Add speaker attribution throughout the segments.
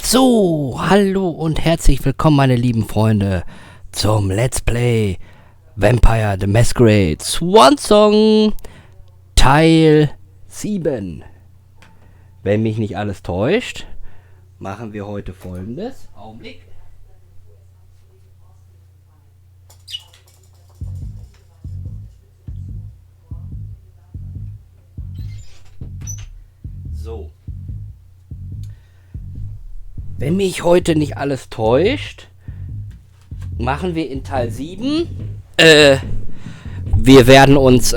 Speaker 1: So, hallo und herzlich willkommen, meine lieben Freunde, zum Let's Play Vampire Masquerade-Swansong Teil 7. Wenn mich nicht alles täuscht, machen wir heute Folgendes. Augenblick. So. Wenn mich heute nicht alles täuscht, machen wir in Teil 7. Wir werden uns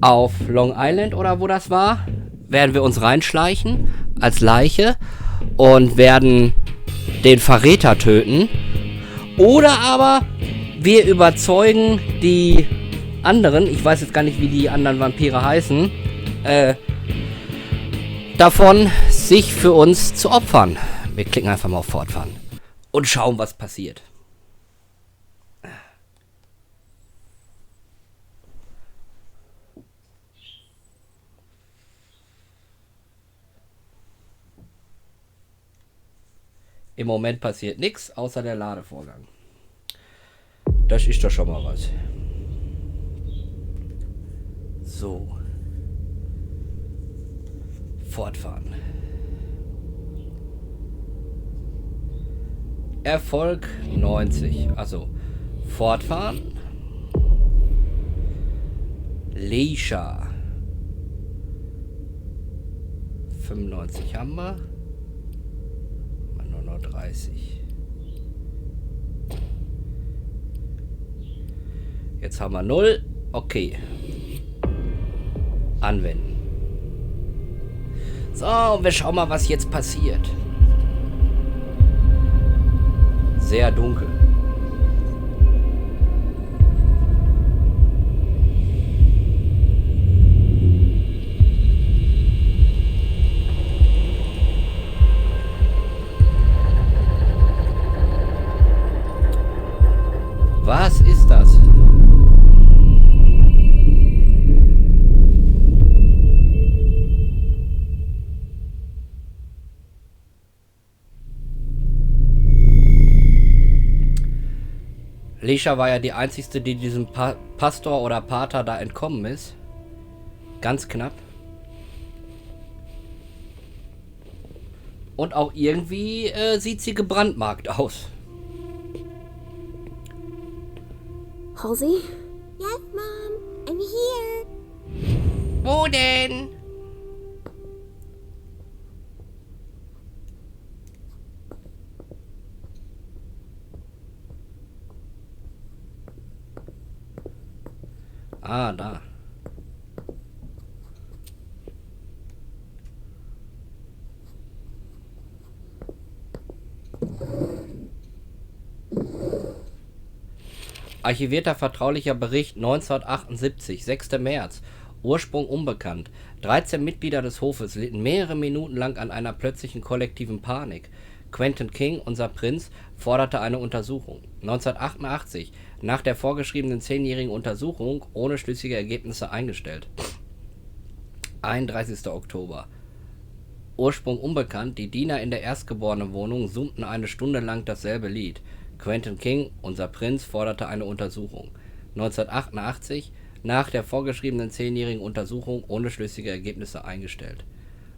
Speaker 1: auf Long Island oder wo das war, werden wir uns reinschleichen als Leiche und werden den Verräter töten. Oder aber wir überzeugen die anderen, ich weiß jetzt gar nicht, wie die anderen Vampire heißen, davon, sich für uns zu opfern. Wir klicken einfach mal auf Fortfahren und schauen, was passiert. Im Moment passiert nichts, außer der Ladevorgang. Das ist doch schon mal was. So. Fortfahren. Erfolg 90. Also fortfahren. Leysha. 95 haben wir. Nur noch 30. Jetzt haben wir 0. Okay. Anwenden. So, wir schauen mal, was jetzt passiert. Sehr dunkel. Was ist das? Leysha war ja die einzigste, die diesem Pastor oder Pater da entkommen ist. Ganz knapp. Und auch irgendwie sieht sie gebrandmarkt aus.
Speaker 2: Halsey? Yes, Mom. I'm here.
Speaker 1: Wo denn? Ah, da. Archivierter vertraulicher Bericht 1978, 6. März. Ursprung unbekannt. 13 Mitglieder des Hofes litten mehrere Minuten lang an einer plötzlichen kollektiven Panik. Quentin King, unser Prinz, forderte eine Untersuchung. 1988, nach der vorgeschriebenen 10-jährigen Untersuchung, ohne schlüssige Ergebnisse eingestellt. 31. Oktober. Ursprung unbekannt, die Diener in der Erstgeborenenwohnung summten eine Stunde lang dasselbe Lied. Quentin King, unser Prinz, forderte eine Untersuchung. 1988, nach der vorgeschriebenen 10-jährigen Untersuchung, ohne schlüssige Ergebnisse eingestellt.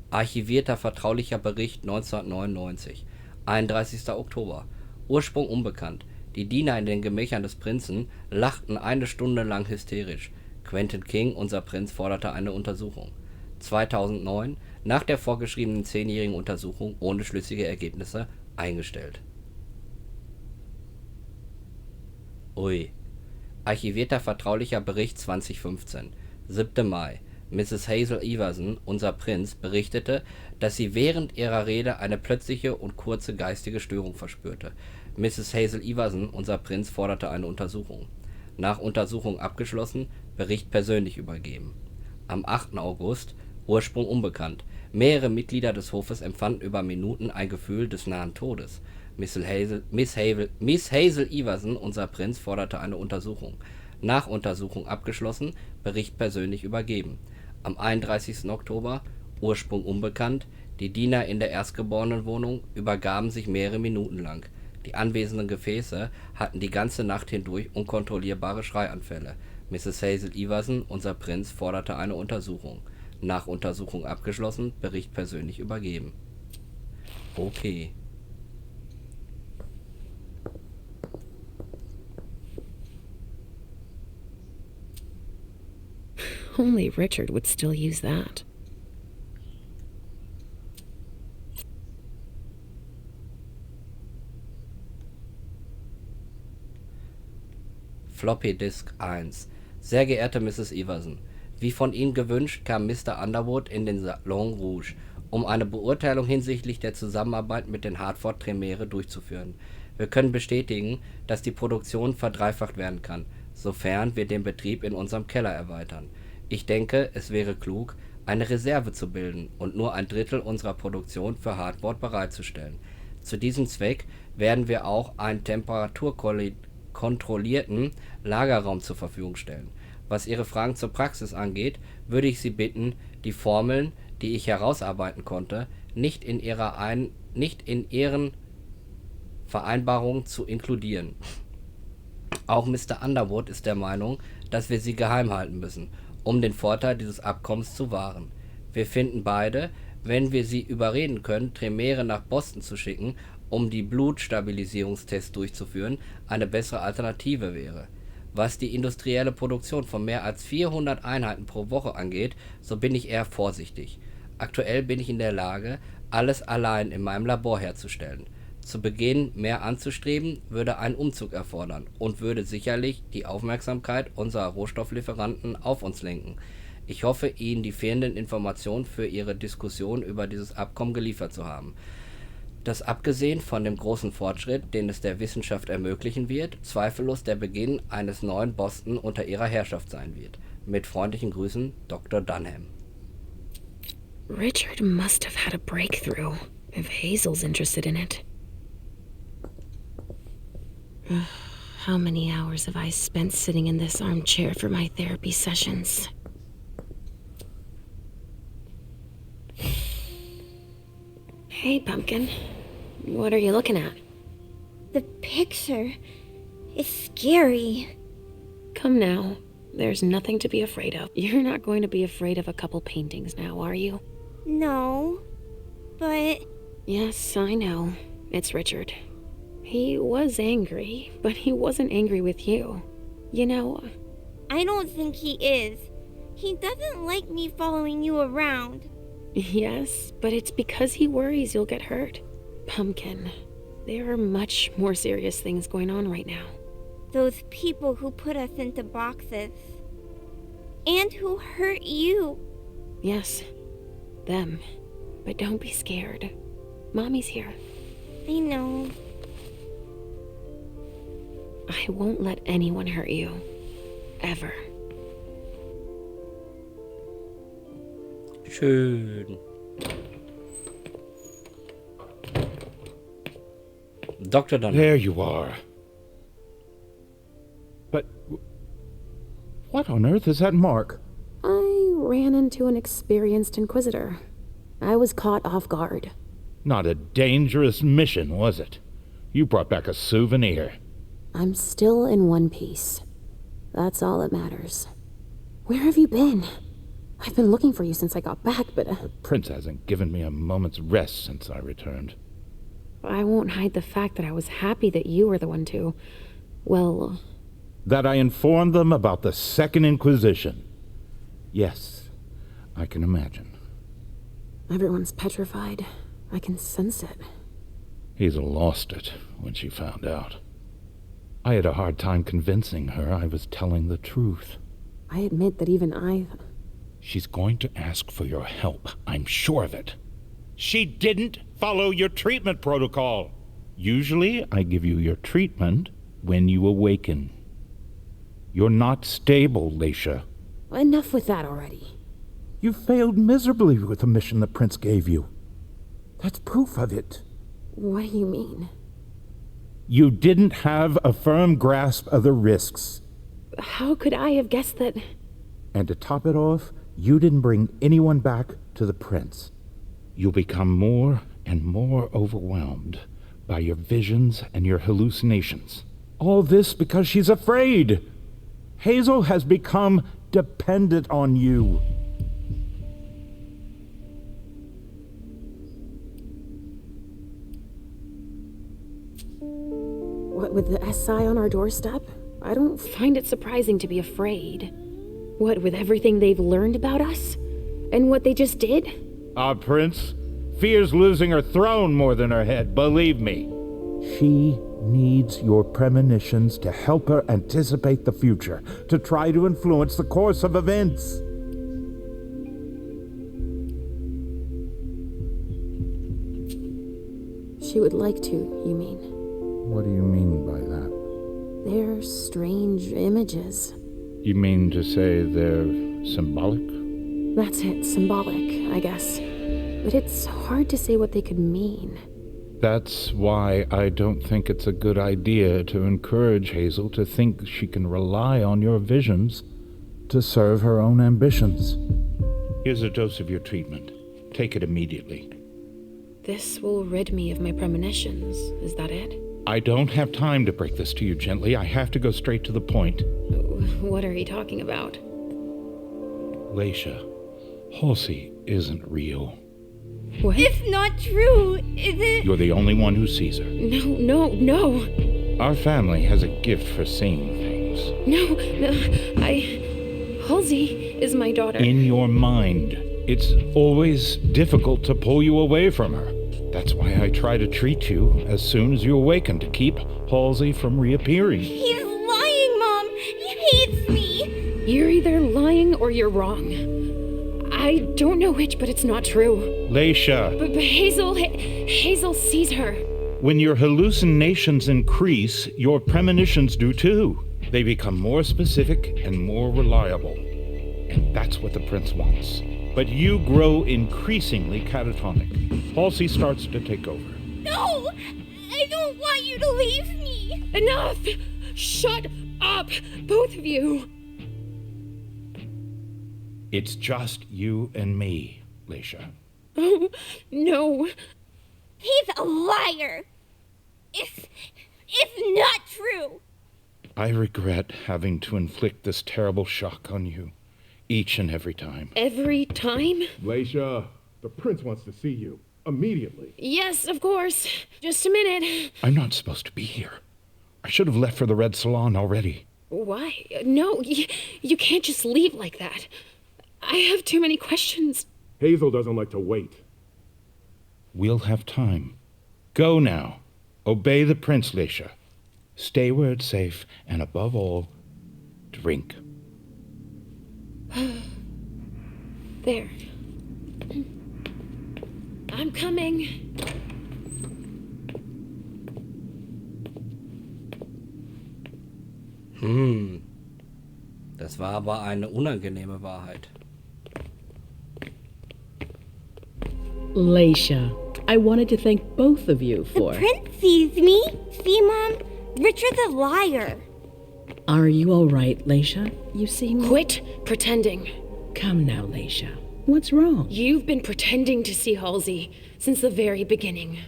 Speaker 1: Archivierter vertraulicher Bericht 1999. 31. Oktober. Ursprung unbekannt. Die Diener in den Gemächern des Prinzen lachten eine Stunde lang hysterisch. Quentin King, unser Prinz, forderte eine Untersuchung. 2009, nach der vorgeschriebenen 10-jährigen Untersuchung, ohne schlüssige Ergebnisse eingestellt. Ui. Archivierter vertraulicher Bericht 2015. 7. Mai. Mrs. Hazel Everson, unser Prinz, berichtete, dass sie während ihrer Rede eine plötzliche und kurze geistige Störung verspürte. Mrs. Hazel Everson, unser Prinz, forderte eine Untersuchung. Nach Untersuchung abgeschlossen, Bericht persönlich übergeben. Am 8. August, Ursprung unbekannt. Mehrere Mitglieder des Hofes empfanden über Minuten ein Gefühl des nahen Todes. Miss Hazel Everson, unser Prinz, forderte eine Untersuchung. Nach Untersuchung abgeschlossen, Bericht persönlich übergeben. Am 31. Oktober, Ursprung unbekannt, Die Diener in der Erstgeborenenwohnung übergaben sich mehrere Minuten lang. Die anwesenden Gefäße hatten die ganze Nacht hindurch unkontrollierbare Schreianfälle. Mrs. Hazel Iverson, unser Prinz, forderte eine Untersuchung. Nach Untersuchung abgeschlossen, Bericht persönlich übergeben. Okay.
Speaker 3: Only Richard would still use that.
Speaker 1: Floppy Disk 1. Sehr geehrte Mrs. Iverson, wie von Ihnen gewünscht, kam Mr. Underwood in den Salon Rouge, um eine Beurteilung hinsichtlich der Zusammenarbeit mit den Hartford Tremere durchzuführen. Wir können bestätigen, dass die Produktion verdreifacht werden kann, sofern wir den Betrieb in unserem Keller erweitern. Ich denke, es wäre klug, eine Reserve zu bilden und nur ein Drittel unserer Produktion für Hartford bereitzustellen. Zu diesem Zweck werden wir auch einen temperaturkontrollierten Lagerraum zur Verfügung stellen. Was Ihre Fragen zur Praxis angeht, würde ich Sie bitten, die Formeln, die ich herausarbeiten konnte, nicht in Ihren Vereinbarungen zu inkludieren. Auch Mr. Underwood ist der Meinung, dass wir sie geheim halten müssen, um den Vorteil dieses Abkommens zu wahren. Wir finden beide, wenn wir sie überreden können, Tremere nach Boston zu schicken, um die Blutstabilisierungstests durchzuführen, eine bessere Alternative wäre. Was die industrielle Produktion von mehr als 400 Einheiten pro Woche angeht, so bin ich eher vorsichtig. Aktuell bin ich in der Lage, alles allein in meinem Labor herzustellen. Zu Beginn mehr anzustreben, würde einen Umzug erfordern und würde sicherlich die Aufmerksamkeit unserer Rohstofflieferanten auf uns lenken. Ich hoffe, Ihnen die fehlenden Informationen für Ihre Diskussion über dieses Abkommen geliefert zu haben. Das abgesehen von dem großen Fortschritt, den es der Wissenschaft ermöglichen wird, zweifellos der Beginn eines neuen Boston unter ihrer Herrschaft sein wird. Mit freundlichen Grüßen, Dr. Dunham.
Speaker 3: Richard must have had a breakthrough, if Hazel's interested in it. How many hours have I spent sitting in this armchair for my therapy sessions? Hey, Pumpkin. What are you looking at?
Speaker 2: The picture is scary.
Speaker 3: Come now. There's nothing to be afraid of. You're not going to be afraid of a couple paintings now, are you?
Speaker 2: No, but...
Speaker 3: Yes, I know. It's Richard. He was angry, but he wasn't angry with you. You know...
Speaker 2: I don't think he is. He doesn't like me following you around.
Speaker 3: Yes, but it's because he worries you'll get hurt. Pumpkin, there are much more serious things going on right now.
Speaker 2: Those people who put us into boxes. And who hurt you.
Speaker 3: Yes, them. But don't be scared. Mommy's here.
Speaker 2: I know.
Speaker 3: I won't let anyone hurt you. Ever.
Speaker 1: Schön. Dr. Dunham.
Speaker 4: There you are. But what on earth is that mark?
Speaker 3: I ran into an experienced inquisitor. I was caught off guard.
Speaker 4: Not a dangerous mission, was it? You brought back a souvenir.
Speaker 3: I'm still in one piece. That's all that matters. Where have you been? I've been looking for you since I got back, but...
Speaker 4: The prince hasn't given me a moment's rest since I returned.
Speaker 3: I won't hide the fact that I was happy that you were the one to... well...
Speaker 4: That I informed them about the Second Inquisition. Yes, I can imagine.
Speaker 3: Everyone's petrified. I can sense it.
Speaker 4: He's lost it when she found out. I had a hard time convincing her I was telling the truth.
Speaker 3: I admit that even I...
Speaker 4: She's going to ask for your help, I'm sure of it. She didn't follow your treatment protocol. Usually, I give you your treatment when you awaken. You're not stable, Leysha.
Speaker 3: Enough with that already.
Speaker 4: You failed miserably with the mission the prince gave you. That's proof of it.
Speaker 3: What do you mean?
Speaker 4: You didn't have a firm grasp of the risks.
Speaker 3: How could I have guessed that...
Speaker 4: And to top it off, you didn't bring anyone back to the prince. You'll become more and more overwhelmed by your visions and your hallucinations. All this because she's afraid. Hazel has become dependent on you.
Speaker 3: What with the SI on our doorstep? I don't find it surprising to be afraid. What with everything they've learned about us? And what they just did?
Speaker 4: Our prince fears losing her throne more than her head, believe me. She needs your premonitions to help her anticipate the future, to try to influence the course of events.
Speaker 3: She would like to, you mean?
Speaker 4: What do you mean by that?
Speaker 3: They're strange images.
Speaker 4: You mean to say they're symbolic?
Speaker 3: That's it, symbolic, I guess. But it's hard to say what they could mean.
Speaker 4: That's why I don't think it's a good idea to encourage Hazel to think she can rely on your visions to serve her own ambitions. Here's a dose of your treatment. Take it immediately.
Speaker 3: This will rid me of my premonitions, is that it?
Speaker 4: I don't have time to break this to you gently. I have to go straight to the point.
Speaker 3: What are you talking about?
Speaker 4: Leysha, Halsey isn't real.
Speaker 3: What?
Speaker 2: It's not true, is it?
Speaker 4: You're the only one who sees her.
Speaker 3: No.
Speaker 4: Our family has a gift for seeing things.
Speaker 3: Halsey is my daughter.
Speaker 4: In your mind, it's always difficult to pull you away from her. That's why I try to treat you as soon as you awaken to keep Halsey from reappearing.
Speaker 2: He's lying, Mom. He hates me.
Speaker 3: You're either lying or you're wrong. I don't know which, but it's not true.
Speaker 4: Leysha.
Speaker 3: But Hazel sees her.
Speaker 4: When your hallucinations increase, your premonitions do too. They become more specific and more reliable. And that's what the prince wants. But you grow increasingly catatonic. Halsey starts to take over.
Speaker 2: No! I don't want you to leave me.
Speaker 3: Enough! Shut up, both of you.
Speaker 4: It's just you and me, Leysha.
Speaker 3: Oh, no.
Speaker 2: He's a liar. It's not true.
Speaker 4: I regret having to inflict this terrible shock on you, each and every time.
Speaker 3: Every time?
Speaker 5: Leysha, the prince wants to see you. Immediately.
Speaker 3: Yes, of course. Just a minute.
Speaker 4: I'm not supposed to be here. I should have left for the Red Salon already.
Speaker 3: Why? No, you can't just leave like that. I have too many questions.
Speaker 5: Hazel doesn't like to wait.
Speaker 4: We'll have time. Go now. Obey the prince, Leysha. Stay where it's safe, and above all, drink.
Speaker 3: There. I'm coming.
Speaker 1: Das war aber eine unangenehme Wahrheit.
Speaker 6: Leysha, I wanted to thank both of you for...
Speaker 2: The prince sees me. See, Mom? Richard's a liar.
Speaker 6: Are you all right, Leysha? You seem...
Speaker 3: Quit pretending.
Speaker 6: Come now, Leysha. What's wrong?
Speaker 3: You've been pretending to see Halsey since the very beginning.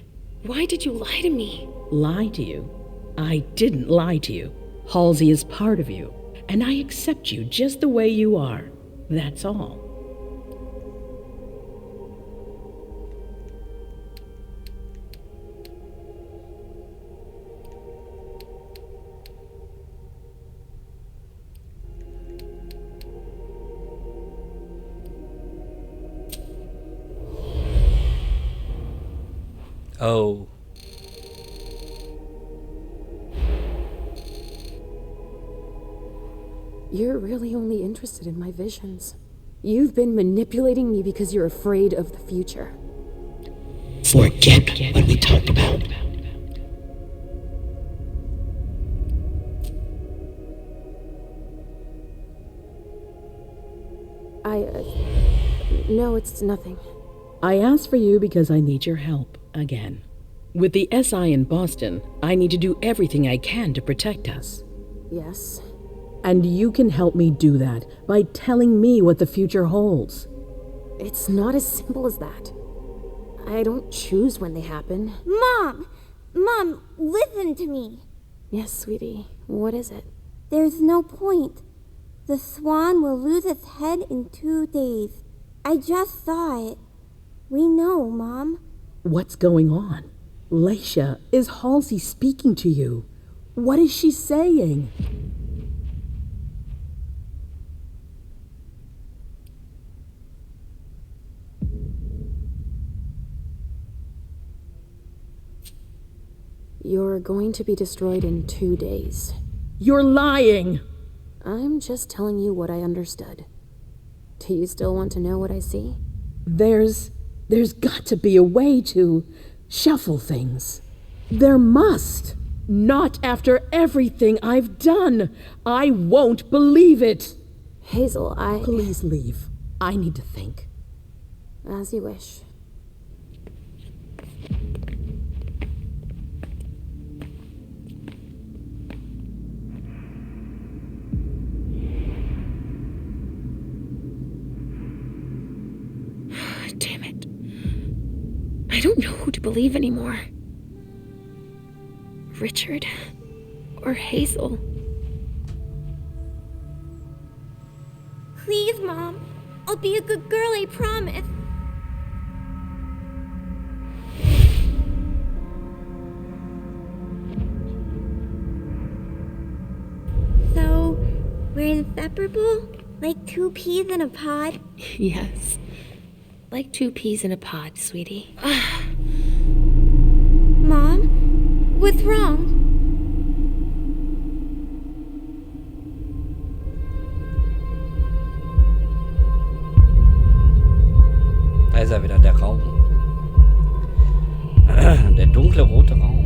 Speaker 3: Why did you lie to me?
Speaker 6: Lie to you? I didn't lie to you. Halsey is part of you, and I accept you just the way you are. That's all.
Speaker 1: Oh.
Speaker 3: You're really only interested in my visions. You've been manipulating me because you're afraid of the future.
Speaker 7: Forget what we talked about.
Speaker 3: No, it's nothing.
Speaker 6: I asked for you because I need your help, again. With the SI in Boston, I need to do everything I can to protect us.
Speaker 3: Yes.
Speaker 6: And you can help me do that by telling me what the future holds.
Speaker 3: It's not as simple as that. I don't choose when they happen.
Speaker 2: Mom, listen to me.
Speaker 3: Yes, sweetie. What is it?
Speaker 2: There's no point. The swan will lose its head in 2 days. I just saw it. We know, Mom.
Speaker 6: What's going on? Leysha, is Halsey speaking to you? What is she saying?
Speaker 3: You're going to be destroyed in 2 days.
Speaker 6: You're lying!
Speaker 3: I'm just telling you what I understood. Do you still want to know what I see?
Speaker 6: There's got to be a way to shuffle things. There must. Not after everything I've done. I won't believe it.
Speaker 3: Hazel,
Speaker 6: Please leave. I need to think.
Speaker 3: As you wish. Damn it. I don't know who to believe anymore. Richard or Hazel.
Speaker 2: Please, Mom. I'll be a good girl, I promise. So, we're inseparable? Like 2 peas in a pod?
Speaker 3: Yes. Like 2 peas in a pod, sweetie.
Speaker 2: Mom? What's wrong?
Speaker 1: Da ist er wieder, der Raum. Der dunkle rote Raum.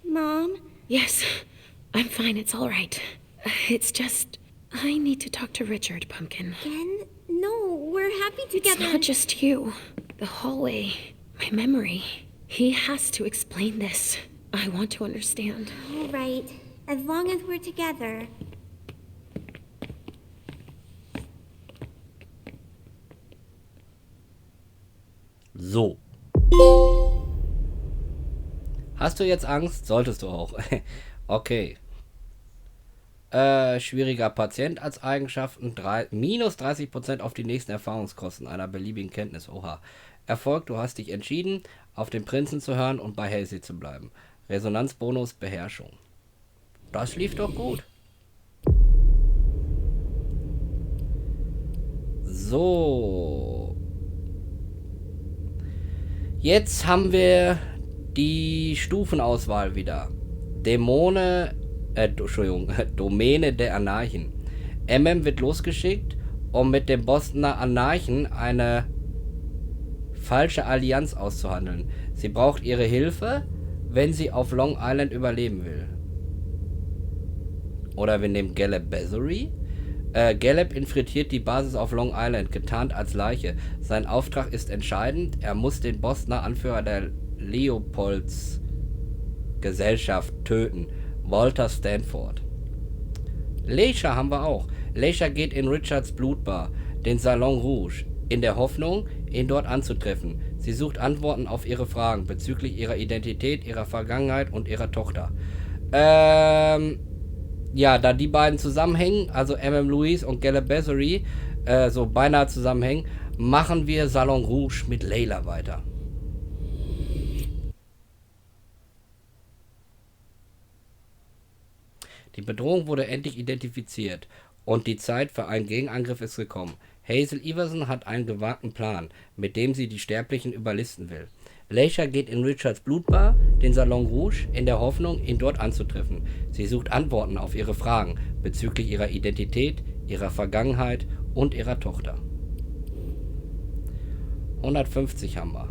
Speaker 2: Mom?
Speaker 3: Yes, I'm fine. It's all right. It's just, I need to talk to Richard, Pumpkin.
Speaker 2: Again? No, we're happy together.
Speaker 3: It's not just you. The hallway, my memory. He has to explain this. I want to understand.
Speaker 2: All right, as long as we're together.
Speaker 1: So. Hast du jetzt Angst? Solltest du auch. Okay. Schwieriger Patient als Eigenschaften. Minus 30% auf die nächsten Erfahrungskosten einer beliebigen Kenntnis. Oha. Erfolg, du hast dich entschieden, auf den Prinzen zu hören und bei Halsey zu bleiben. Resonanzbonus, Beherrschung. Das lief doch gut. So. Jetzt haben wir die Stufenauswahl wieder. Domäne der Anarchen. wird losgeschickt, um mit dem Bostoner Anarchen eine falsche Allianz auszuhandeln. Sie braucht ihre Hilfe, wenn sie auf Long Island überleben will. Oder wir nehmen Galeb Bathory. Galeb infiltriert die Basis auf Long Island, getarnt als Leiche. Sein Auftrag ist entscheidend. Er muss den Bostoner Anführer der Leopolds Gesellschaft töten. Walter Stanford. Leysha haben wir auch. Leysha geht in Richards Blutbar, den Salon Rouge, in der Hoffnung, ihn dort anzutreffen. Sie sucht Antworten auf ihre Fragen bezüglich ihrer Identität, ihrer Vergangenheit und ihrer Tochter. Ja, da die beiden zusammenhängen, also Louise und Galeb Bathory, so beinahe zusammenhängen, machen wir Salon Rouge mit Layla weiter. Die Bedrohung wurde endlich identifiziert und die Zeit für einen Gegenangriff ist gekommen. Hazel Iverson hat einen gewagten Plan, mit dem sie die Sterblichen überlisten will. Leysha geht in Richards Blutbar, den Salon Rouge, in der Hoffnung, ihn dort anzutreffen. Sie sucht Antworten auf ihre Fragen bezüglich ihrer Identität, ihrer Vergangenheit und ihrer Tochter. 150 haben wir.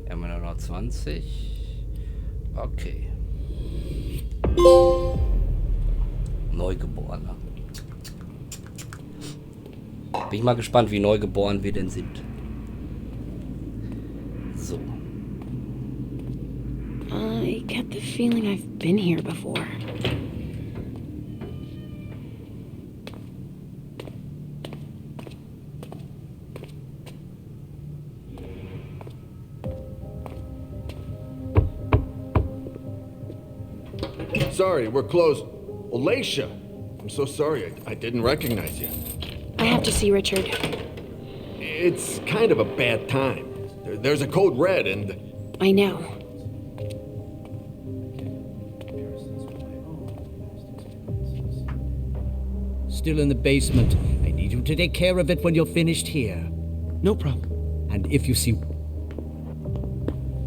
Speaker 1: Wir haben ja noch 20. Okay. Neugeborener. Bin ich mal gespannt, wie neugeboren wir denn sind. So.
Speaker 3: I get the feeling I've been here before.
Speaker 5: Sorry, we're closed. Oh, Leysha, I'm so sorry. I didn't recognize you.
Speaker 3: I have to see Richard.
Speaker 5: It's kind of a bad time. There's a code red and...
Speaker 3: I know.
Speaker 8: Still in the basement. I need you to take care of it when you're finished here.
Speaker 9: No problem.
Speaker 8: And if you see...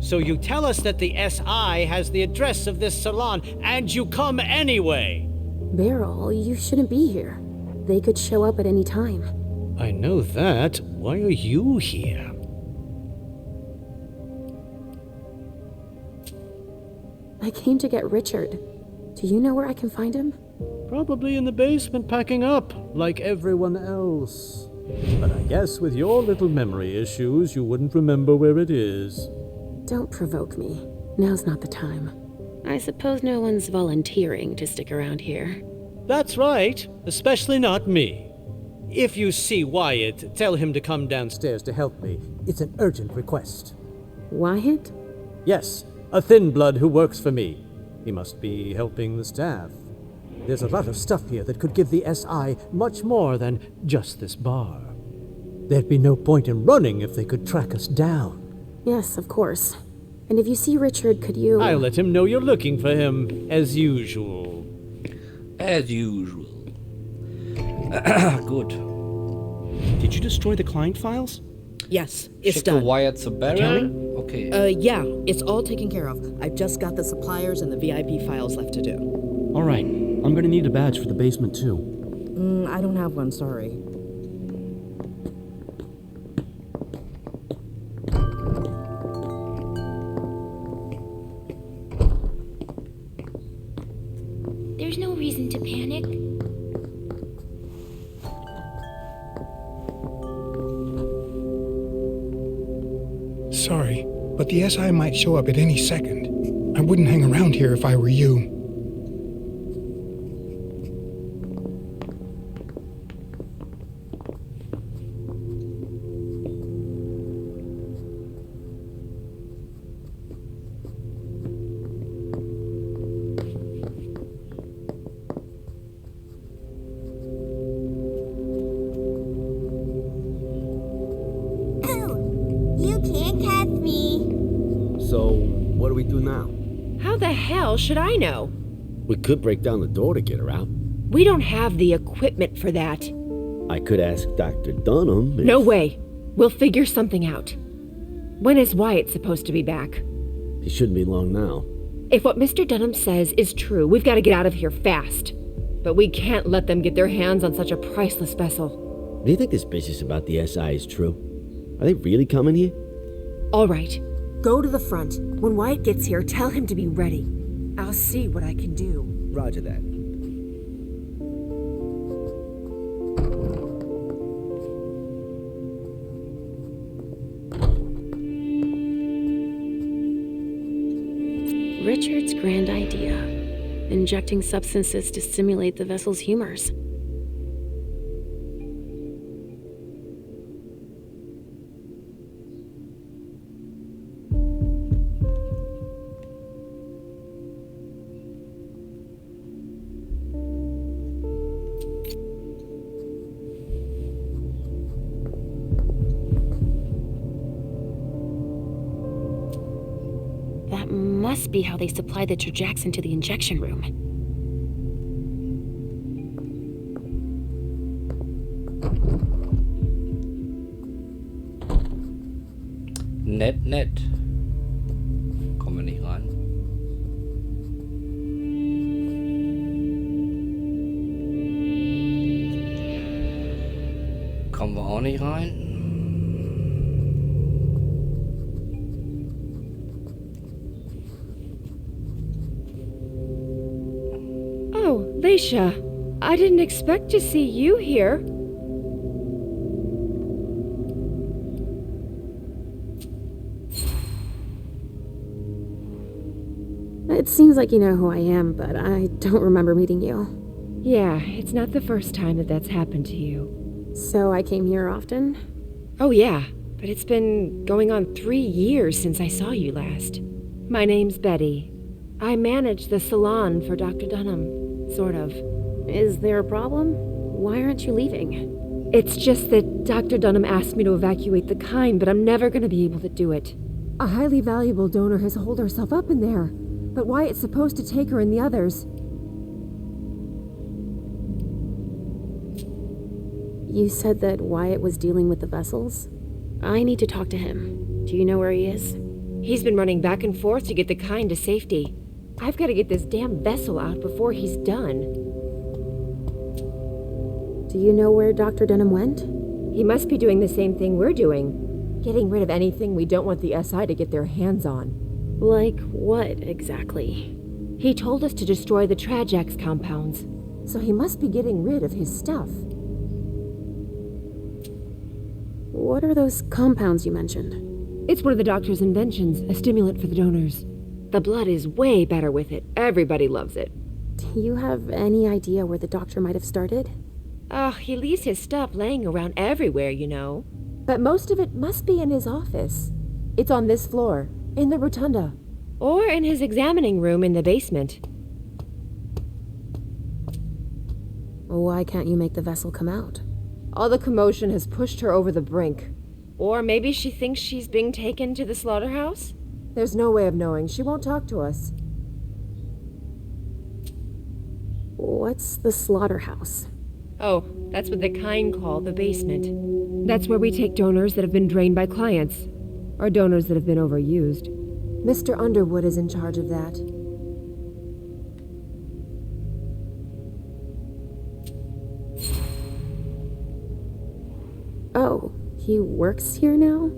Speaker 8: So you tell us that the SI has the address of this salon, and you come anyway!
Speaker 3: Beryl, you shouldn't be here. They could show up at any time.
Speaker 8: I know that. Why are you here?
Speaker 3: I came to get Richard. Do you know where I can find him?
Speaker 10: Probably in the basement packing up, like everyone else. But I guess with your little memory issues, you wouldn't remember where it is.
Speaker 3: Don't provoke me. Now's not the time. I suppose no one's volunteering to stick around here.
Speaker 8: That's right, especially not me. If you see Wyatt, tell him to come downstairs
Speaker 10: To help me. It's an urgent request.
Speaker 3: Wyatt?
Speaker 10: Yes, a thin blood who works for me. He must be helping the staff. There's a lot of stuff here that could give the SI much more than just this bar. There'd be no point in running if they could track us down.
Speaker 3: Yes, of course. And if you see Richard, could you...
Speaker 8: I'll let him know you're looking for him, as usual.
Speaker 1: As usual. Gut.
Speaker 9: Did you destroy the client files?
Speaker 11: Yes, it's
Speaker 1: Schicke
Speaker 11: done.
Speaker 1: Wyatt zu Beryl. Okay.
Speaker 11: Yeah, it's all taken care of. I've just got the suppliers and the VIP files left to do.
Speaker 9: All right. I'm gonna need a badge for the basement, too.
Speaker 11: I don't have one, sorry.
Speaker 2: There's no reason to panic.
Speaker 12: Sorry, but the SI might show up at any second. I wouldn't hang around here if I were you.
Speaker 2: You can't catch me.
Speaker 13: So, what do we do now?
Speaker 3: How the hell should I know?
Speaker 13: We could break down the door to get her out.
Speaker 3: We don't have the equipment for that.
Speaker 13: I could ask Dr. Dunham if...
Speaker 3: No way. We'll figure something out. When is Wyatt supposed to be back?
Speaker 13: He shouldn't be long now.
Speaker 3: If what Mr. Dunham says is true, we've got to get out of here fast. But we can't let them get their hands on such a priceless vessel.
Speaker 13: Do you think this business about the SI is true? Are they really coming here?
Speaker 3: All right. Go to the front. When Wyatt gets here, tell him to be ready. I'll see what I can do.
Speaker 13: Roger that.
Speaker 3: Richard's grand idea. Injecting substances to stimulate the vessel's humors. must be how they supply the Trajax into the injection room.
Speaker 1: Nett. Kommen wir nicht rein. Kommen wir auch nicht rein.
Speaker 3: Oh, Leysha. I didn't expect to see you here.
Speaker 14: It seems like you know who I am, but I don't remember meeting you.
Speaker 3: Yeah, it's not the first time that that's happened to you.
Speaker 14: So I came here often?
Speaker 3: Oh yeah, but it's been going on 3 years since I saw you last. My name's Betty. I manage the salon for Dr. Dunham, sort of.
Speaker 14: Is there a problem? Why aren't you leaving?
Speaker 3: It's just that Dr. Dunham asked me to evacuate the kind, but I'm never gonna be able to do it.
Speaker 15: A highly valuable donor has holed herself up in there. But Wyatt's supposed to take her and the others.
Speaker 14: You said that Wyatt was dealing with the vessels? I need to talk to him. Do you know where he is?
Speaker 3: He's been running back and forth to get the kind to safety. I've got to get this damn vessel out before he's done.
Speaker 14: Do you know where Dr. Dunham went?
Speaker 3: He must be doing the same thing we're doing.
Speaker 15: Getting rid of anything we don't want the SI to get their hands on.
Speaker 14: Like what, exactly?
Speaker 3: He told us to destroy the Trajax compounds.
Speaker 15: So he must be getting rid of his stuff.
Speaker 14: What are those compounds you mentioned?
Speaker 3: It's one of the doctor's inventions, a stimulant for the donors. The blood is way better with it. Everybody loves it.
Speaker 14: Do you have any idea where the doctor might have started?
Speaker 3: He leaves his stuff laying around everywhere, you know.
Speaker 15: But most of it must be in his office. It's on this floor. In the rotunda.
Speaker 3: Or in his examining room in the basement.
Speaker 14: Why can't you make the vessel come out?
Speaker 15: All the commotion has pushed her over the brink.
Speaker 3: Or maybe she thinks she's being taken to the slaughterhouse?
Speaker 15: There's no way of knowing. She won't talk to us.
Speaker 14: What's the slaughterhouse?
Speaker 3: Oh, that's what the kind call the basement. That's where we take donors that have been drained by clients. Or donors that have been overused.
Speaker 15: Mr. Underwood is in charge of that.
Speaker 14: Oh, he works here now?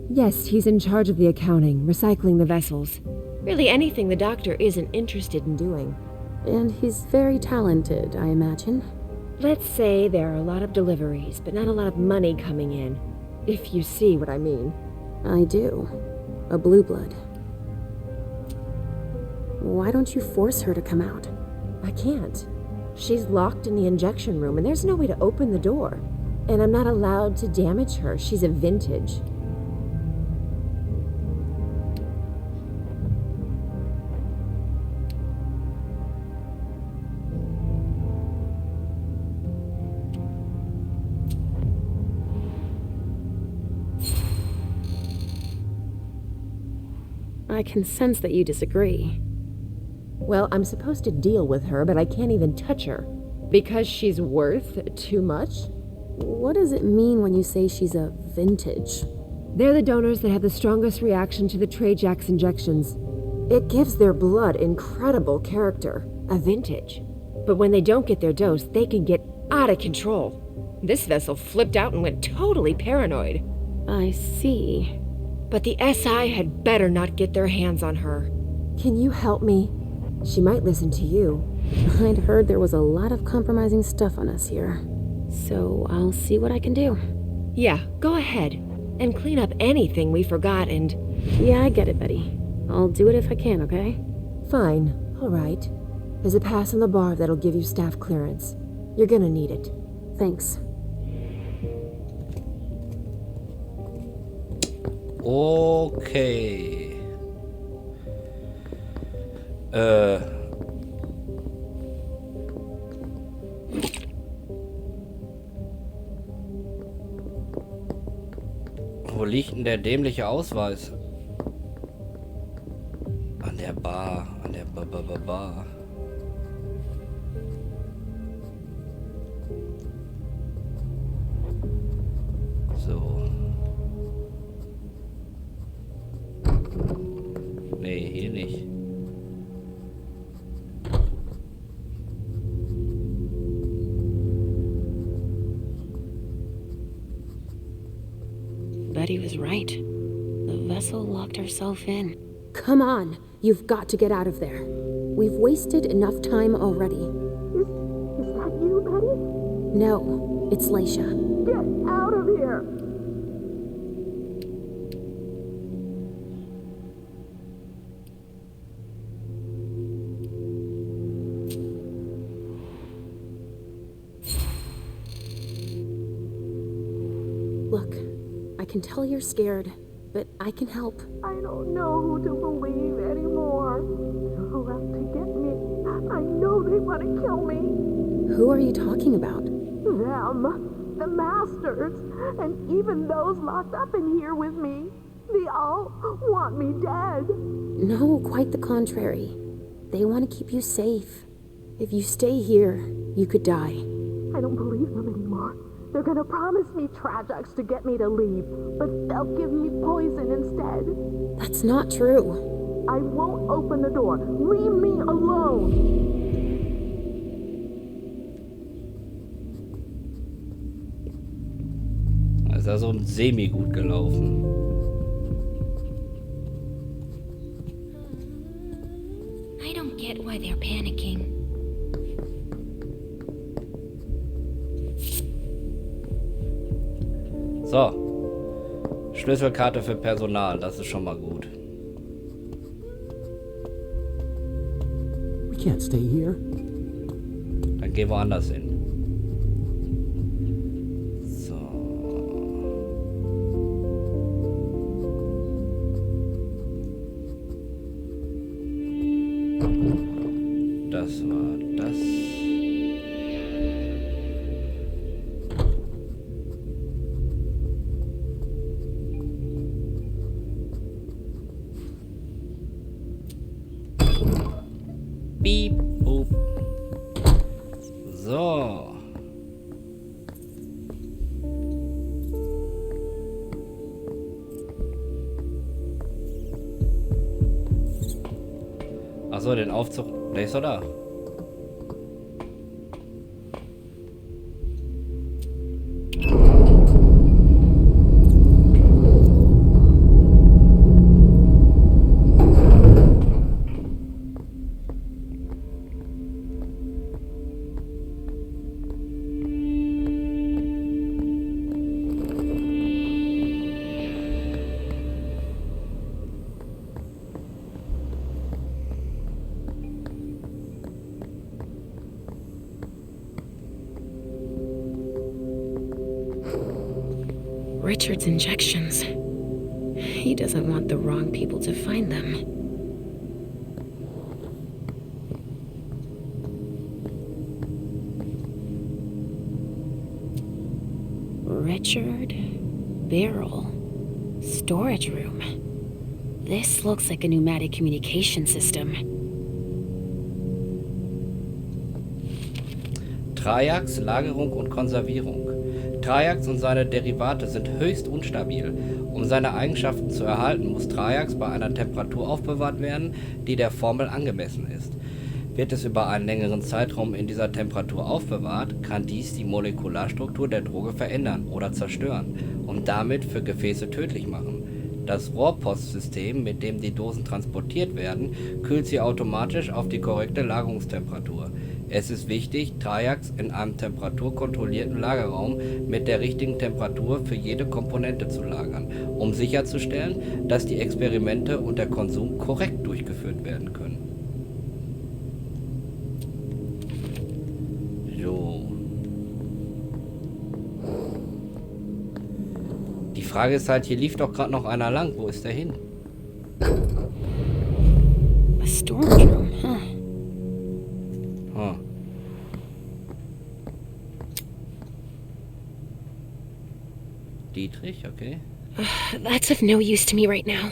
Speaker 3: Yes, he's in charge of the accounting, recycling the vessels. Really anything the doctor isn't interested in doing.
Speaker 14: And he's very talented, I imagine.
Speaker 3: Let's say there are a lot of deliveries, but not a lot of money coming in. If you see what I mean.
Speaker 14: I do. A blue blood. Why don't you force her to come out?
Speaker 15: I can't. She's locked in the injection room and there's no way to open the door. And I'm not allowed to damage her. She's a vintage.
Speaker 14: I can sense that you disagree.
Speaker 15: Well, I'm supposed to deal with her, but I can't even touch her. Because she's worth too much?
Speaker 14: What does it mean when you say she's a vintage?
Speaker 15: They're the donors that have the strongest reaction to the Trajax injections. It gives their blood incredible character.
Speaker 3: A vintage. But when they don't get their dose, they can get out of control. This vessel flipped out and went totally paranoid.
Speaker 14: I see.
Speaker 3: But the SI had better not get their hands on her.
Speaker 15: Can you help me? She might listen to you.
Speaker 14: I'd heard there was a lot of compromising stuff on us here. So I'll see what I can do.
Speaker 3: Yeah, go ahead. And clean up anything we forgot and...
Speaker 14: Yeah, I get it, Betty. I'll do it if I can, okay?
Speaker 15: Fine. All right. There's a pass on the bar that'll give you staff clearance. You're gonna need it.
Speaker 14: Thanks.
Speaker 1: Okay. Wo liegt denn der dämliche Ausweis? Ba. So. Nee, hier nicht.
Speaker 14: Betty was right. The vessel locked herself in.
Speaker 15: Come on, you've got to get out of there. We've wasted enough time already.
Speaker 6: Is that you, Betty?
Speaker 15: No, it's Leysha.
Speaker 6: Get out of here!
Speaker 15: Look, I can tell you're scared, but I can help.
Speaker 6: I don't know who to believe anymore. Who left to get me? I know they want to kill me.
Speaker 15: Who are you talking about?
Speaker 6: Them. The masters. And even those locked up in here with me. They all want me dead.
Speaker 15: No, quite the contrary. They want to keep you safe. If you stay here, you could die.
Speaker 6: I don't believe them anymore. They're gonna promise me Trajax to get me to leave, but they'll give me poison instead.
Speaker 15: That's not true.
Speaker 6: I won't open the door. Leave me alone.
Speaker 1: Ist also semi-gut gelaufen.
Speaker 14: I don't get why they're panicking.
Speaker 1: So. Schlüsselkarte für Personal, das ist schon mal gut.
Speaker 9: We can't stay here.
Speaker 1: Dann gehen wir woanders hin. So. Das war das. Piep, boop. So. Achso, den Aufzug. Der ist doch da.
Speaker 14: Richard's injections. He doesn't want the wrong people to find them. Richard Barrel. Storage room. This looks like a pneumatic communication system.
Speaker 1: Trajax, Lagerung und Konservierung. Trajax und seine Derivate sind höchst unstabil. Um seine Eigenschaften zu erhalten, muss Trajax bei einer Temperatur aufbewahrt werden, die der Formel angemessen ist. Wird es über einen längeren Zeitraum in dieser Temperatur aufbewahrt, kann dies die Molekularstruktur der Droge verändern oder zerstören und damit für Gefäße tödlich machen. Das Rohrpostsystem, mit dem die Dosen transportiert werden, kühlt sie automatisch auf die korrekte Lagerungstemperatur. Es ist wichtig, Trajax in einem temperaturkontrollierten Lagerraum mit der richtigen Temperatur für jede Komponente zu lagern, um sicherzustellen, dass die Experimente und der Konsum korrekt durchgeführt werden können. So. Die Frage ist halt, hier lief doch gerade noch einer lang. Wo ist der hin?
Speaker 14: A storage room, huh?
Speaker 1: Huh. Dietrich, okay.
Speaker 14: That's of no use to me right now.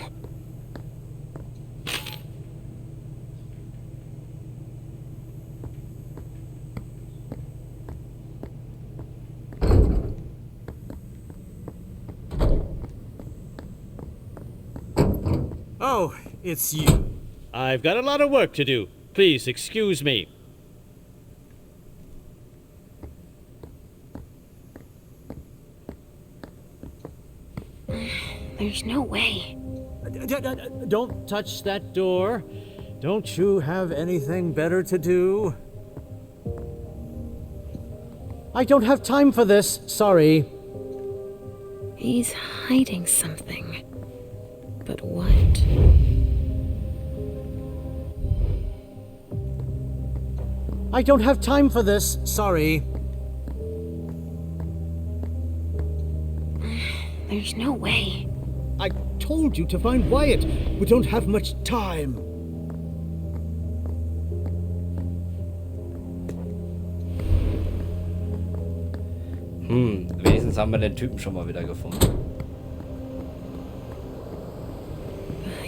Speaker 10: Oh, it's you.
Speaker 8: I've got a lot of work to do. Please excuse me.
Speaker 14: There's no way.
Speaker 10: Don't touch that door. Don't you have anything better to do? I don't have time for this. Sorry.
Speaker 14: He's hiding something. But what?
Speaker 10: I don't have time for this. Sorry.
Speaker 14: There's no way.
Speaker 8: I told you to find Wyatt. We don't have much time.
Speaker 1: Wenigstens haben wir den Typen schon mal wieder gefunden.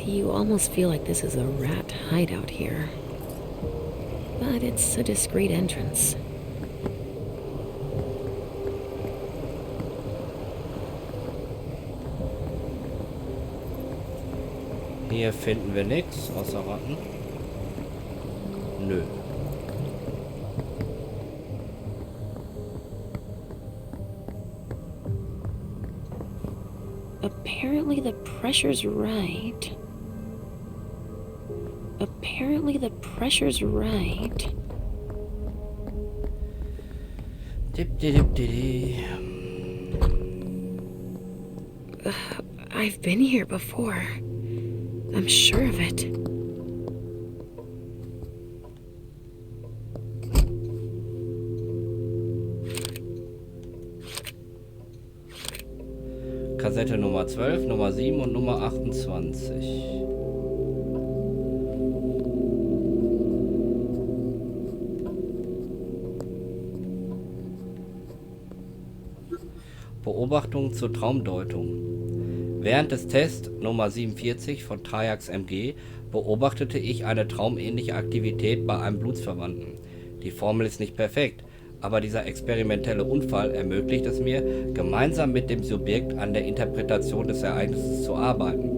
Speaker 14: You almost feel like this is a rat hideout here. But it's a discreet entrance.
Speaker 1: Hier finden wir nichts außer Ratten. Nö.
Speaker 14: Apparently the pressure's right. Apparently the pressure's right. I've been here before. I'm sure of it.
Speaker 1: Kassette Nummer 12, Nummer 7 und Nummer 28. Beobachtung zur Traumdeutung. Während des Tests Nummer 47 von Triax MG beobachtete ich eine traumähnliche Aktivität bei einem Blutsverwandten. Die Formel ist nicht perfekt, aber dieser experimentelle Unfall ermöglicht es mir, gemeinsam mit dem Subjekt an der Interpretation des Ereignisses zu arbeiten.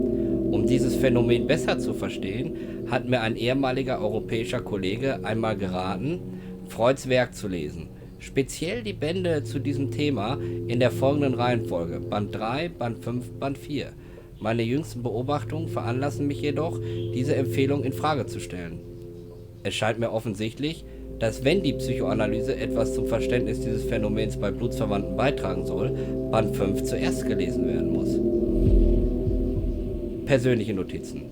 Speaker 1: Um dieses Phänomen besser zu verstehen, hat mir ein ehemaliger europäischer Kollege einmal geraten, Freuds Werk zu lesen. Speziell die Bände zu diesem Thema in der folgenden Reihenfolge: Band 3, Band 5, Band 4. Meine jüngsten Beobachtungen veranlassen mich jedoch, diese Empfehlung in Frage zu stellen. Es scheint mir offensichtlich, dass wenn die Psychoanalyse etwas zum Verständnis dieses Phänomens bei Blutsverwandten beitragen soll, Band 5 zuerst gelesen werden muss. Persönliche Notizen.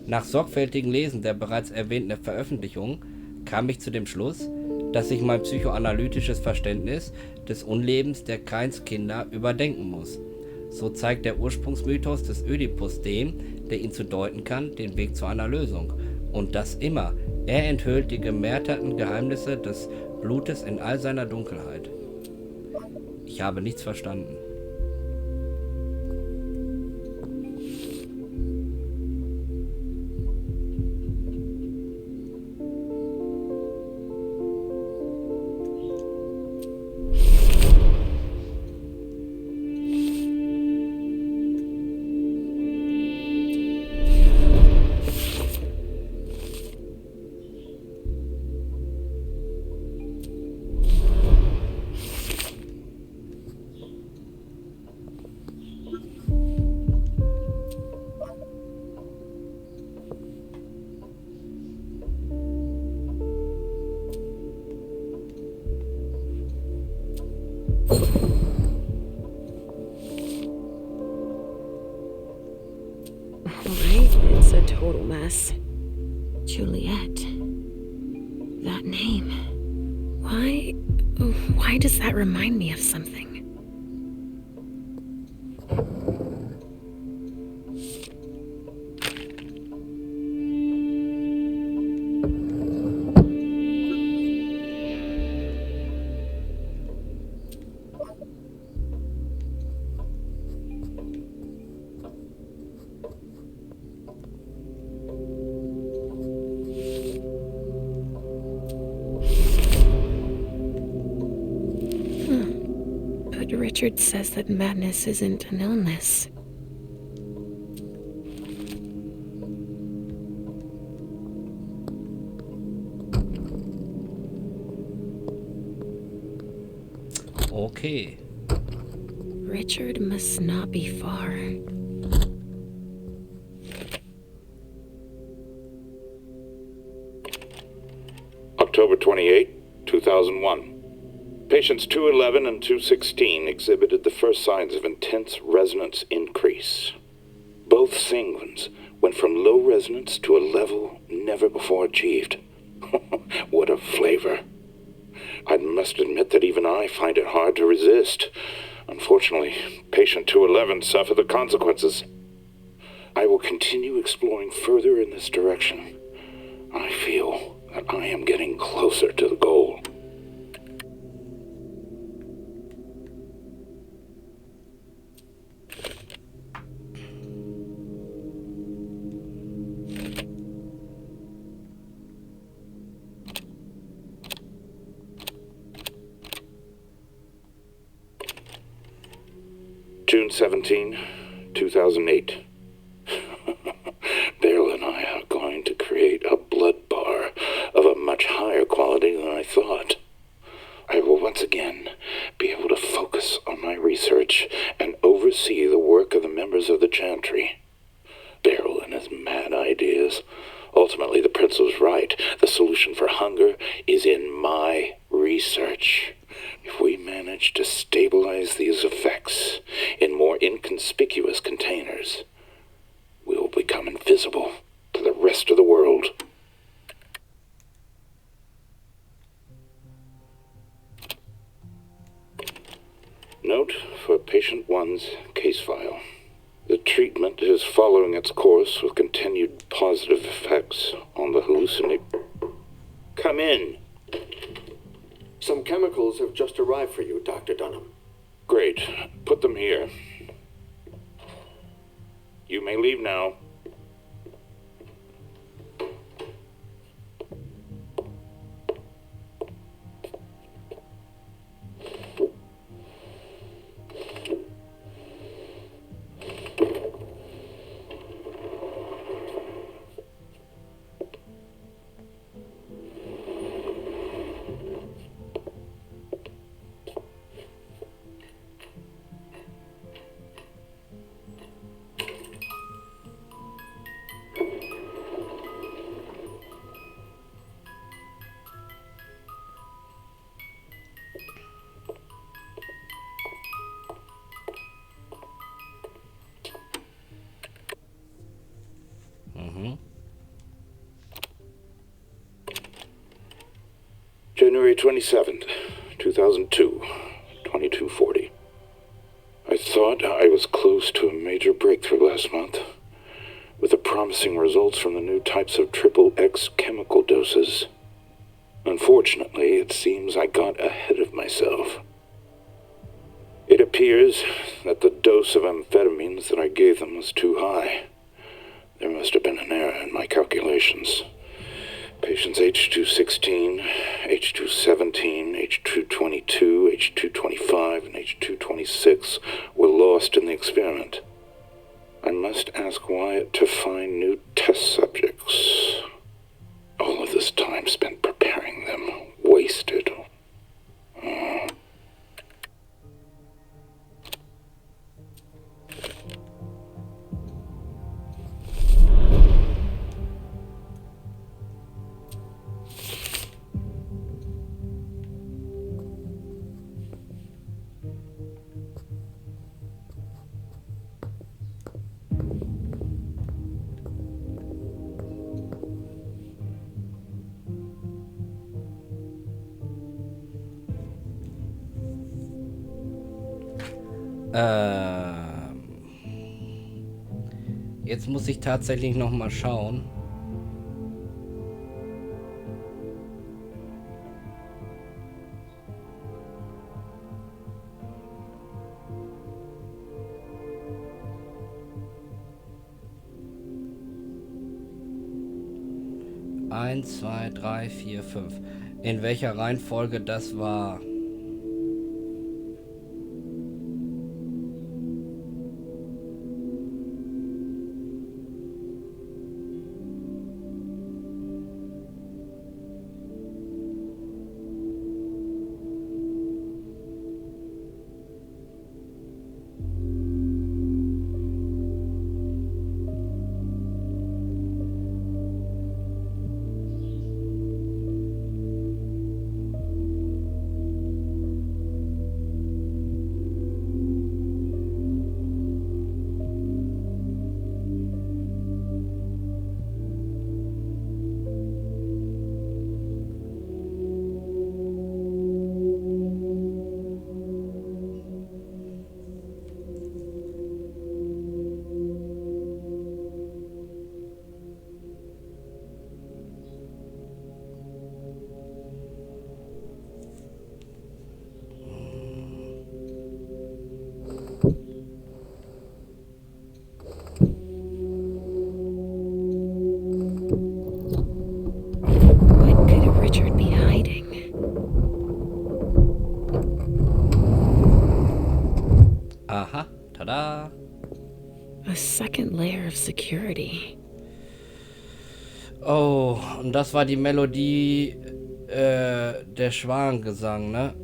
Speaker 1: Nach sorgfältigem Lesen der bereits erwähnten Veröffentlichung kam ich zu dem Schluss, dass ich mein psychoanalytisches Verständnis des Unlebens der Kainskinder überdenken muss. So zeigt der Ursprungsmythos des Ödipus dem, der ihn zu deuten kann, den Weg zu einer Lösung. Und das immer. Er enthüllt die gemarterten Geheimnisse des Blutes in all seiner Dunkelheit. Ich habe nichts verstanden.
Speaker 14: It's a total mess. Juliet. That name. Why does that remind me of something? Richard says that madness isn't an illness.
Speaker 1: Okay.
Speaker 14: Richard must not be far.
Speaker 4: October 28, 2001. Patients 211 and 216 exhibited the first signs of intense resonance increase. Both sanguines went from low resonance to a level never before achieved. What a flavor. I must admit that even I find it hard to resist. Unfortunately, patient 211 suffered the consequences. I will continue exploring further in this direction. I feel that I am getting closer to the goal. June 17, 2008. Beryl and I are going to create a blood bar of a much higher quality than I thought. I will once again be able to focus on my research and oversee the work of the members of the Chantry. Beryl and his mad ideas. Ultimately, the prince was right. The solution for hunger is in my research. If we manage to stabilize these effects in more inconspicuous containers, we will become invisible to the rest of the world. Note for patient 1's case file. The treatment is following its course with continued positive effects on the hallucinate. Come in.
Speaker 5: Some chemicals have just arrived for you, Dr. Dunham.
Speaker 4: Great. Put them here. You may leave now. January 27th, 2002, 2240. I thought I was close to a major breakthrough last month, with the promising results from the new types of XXX chemical doses. Unfortunately, it seems I got ahead of myself. It appears that the dose of amphetamines that I gave them was too high. There must have been an error in my calculations. Patients H216, H217, H222, H225, and H226 were lost in the experiment. I must ask Wyatt to find new test subjects. All of this time spent preparing them, wasted.
Speaker 1: Jetzt muss ich tatsächlich noch mal schauen. Eins, zwei, drei, vier, fünf. In welcher Reihenfolge das war? Tada!
Speaker 14: A second layer of security.
Speaker 1: Oh, und das war die Melodie der Schwanengesang, ne?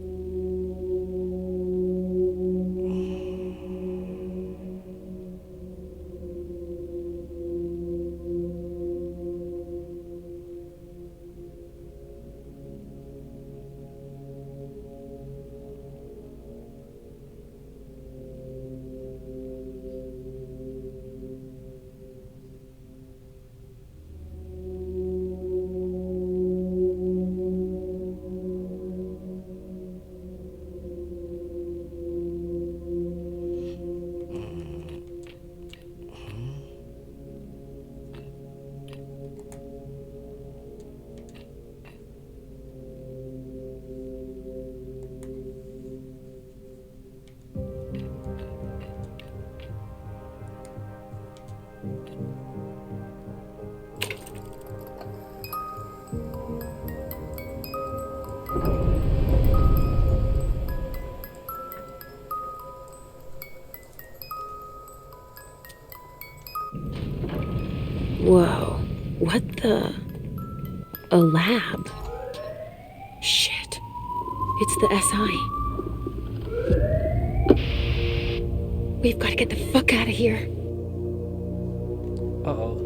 Speaker 14: Whoa, what the? A lab? Shit, it's the SI. We've got to get the fuck out of here.
Speaker 1: Uh-oh.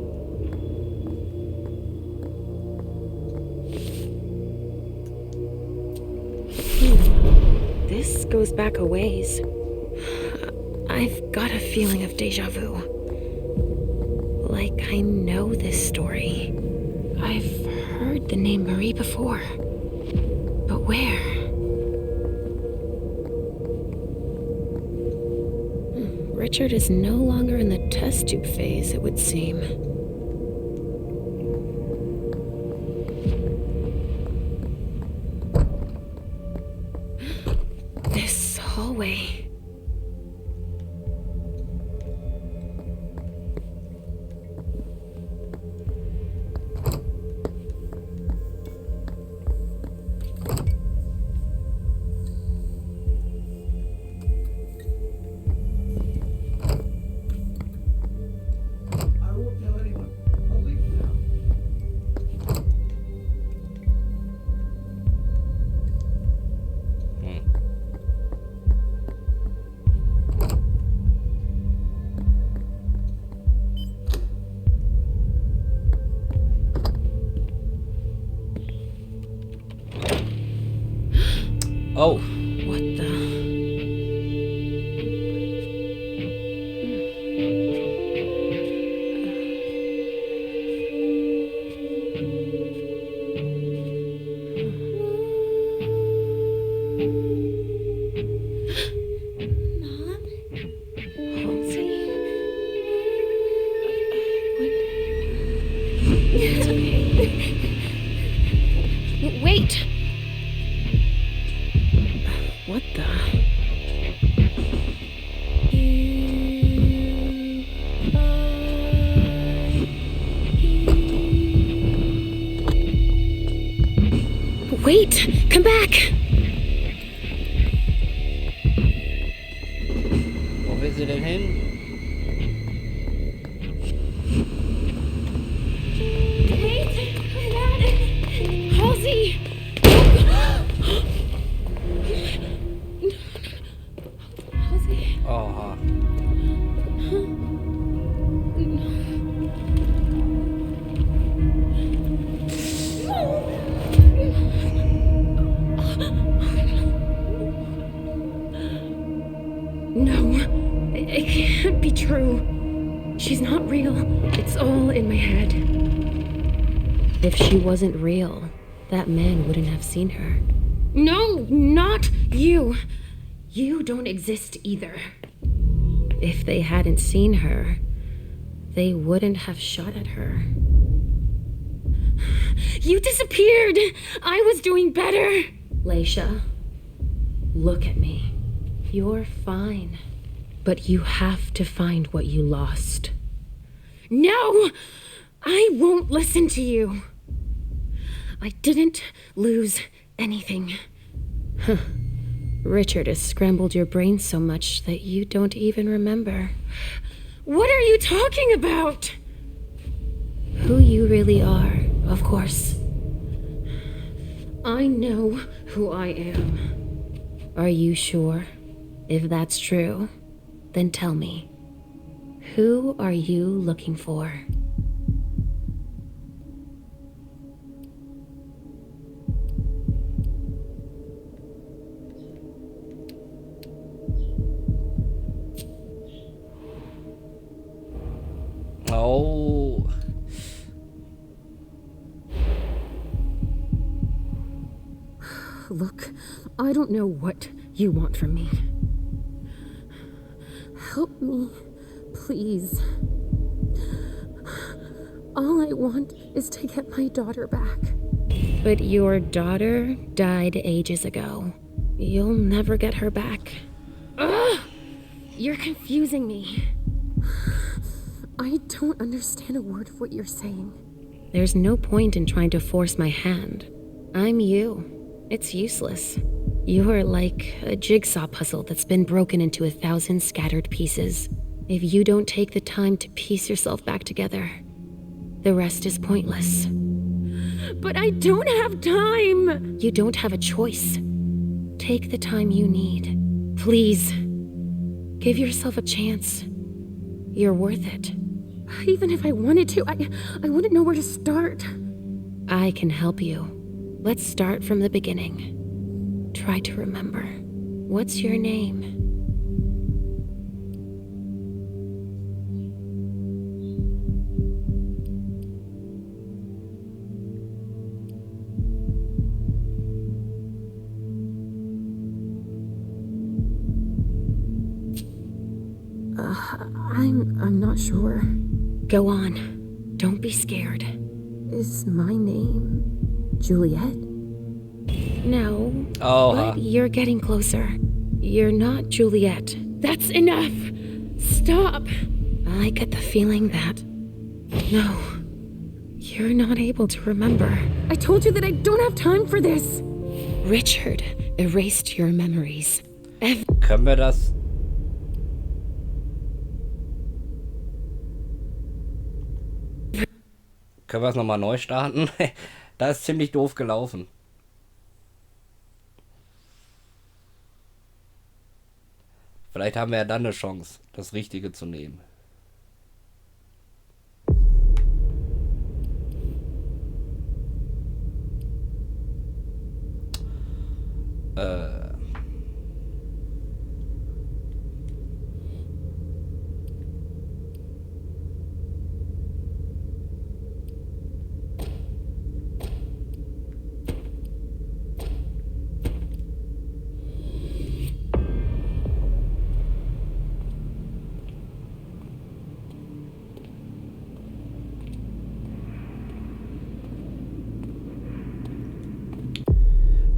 Speaker 14: This goes back a ways. I've got a feeling of deja vu. Like I know this story. I've heard the name Marie before. But where? Richard is no longer in the test tube phase, it would seem. This hallway.
Speaker 1: Oh.
Speaker 14: What the? Wait! What the? Wait! Come back!
Speaker 1: Wo will sie denn hin?
Speaker 14: Halsey!
Speaker 1: Oha.
Speaker 14: No, it can't be true. She's not real. It's all in my head. If she wasn't real, that man wouldn't have seen her. No, not you. You don't exist either. If they hadn't seen her, they wouldn't have shot at her. You disappeared! I was doing better! Leysha, look at me. You're fine. But you have to find what you lost. No! I won't listen to you. I didn't lose anything. Richard has scrambled your brain so much that you don't even remember. What are you talking about? Who you really are, of course. I know who I am. Are you sure? If that's true, then tell me. Who are you looking for?
Speaker 1: Oh.
Speaker 14: Look, I don't know what you want from me.
Speaker 2: Help me, please. All I want is to get my daughter back.
Speaker 14: But your daughter died ages ago. You'll never get her back. Ugh! You're confusing me.
Speaker 2: I don't understand a word of what you're saying.
Speaker 14: There's no point in trying to force my hand. I'm you. It's useless. You're like a jigsaw puzzle that's been broken into 1,000 scattered pieces. If you don't take the time to piece yourself back together, the rest is pointless.
Speaker 2: But I don't have time!
Speaker 14: You don't have a choice. Take the time you need. Please. Give yourself a chance. You're worth it.
Speaker 2: Even if I wanted to, I wouldn't know where to start.
Speaker 14: I can help you. Let's start from the beginning. Try to remember. What's your name?
Speaker 2: I'm not sure.
Speaker 14: Go on. Don't be scared.
Speaker 2: Is my name Juliet?
Speaker 14: No.
Speaker 1: Oh,
Speaker 14: but you're getting closer. You're not Juliet. That's enough! Stop! I get the feeling that... No. You're not able to remember.
Speaker 2: I told you that I don't have time for this!
Speaker 14: Richard erased your memories.
Speaker 1: Können wir das... Können wir es nochmal neu starten? Das ist ziemlich doof gelaufen. Vielleicht haben wir ja dann eine Chance, das Richtige zu nehmen.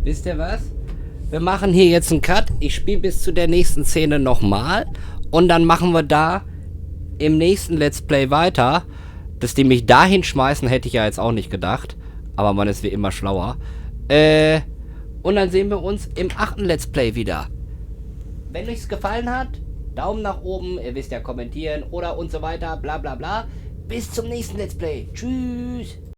Speaker 1: Wisst ihr was? Wir machen hier jetzt einen Cut. Ich spiele bis zu der nächsten Szene nochmal. Und dann machen wir da im nächsten Let's Play weiter. Dass die mich dahin schmeißen, hätte ich ja jetzt auch nicht gedacht. Aber man ist wie immer schlauer. Und dann sehen wir uns im 8. Let's Play wieder. Wenn euch es gefallen hat, Daumen nach oben. Ihr wisst ja, kommentieren oder und so weiter. Bla bla bla. Bis zum nächsten Let's Play. Tschüss.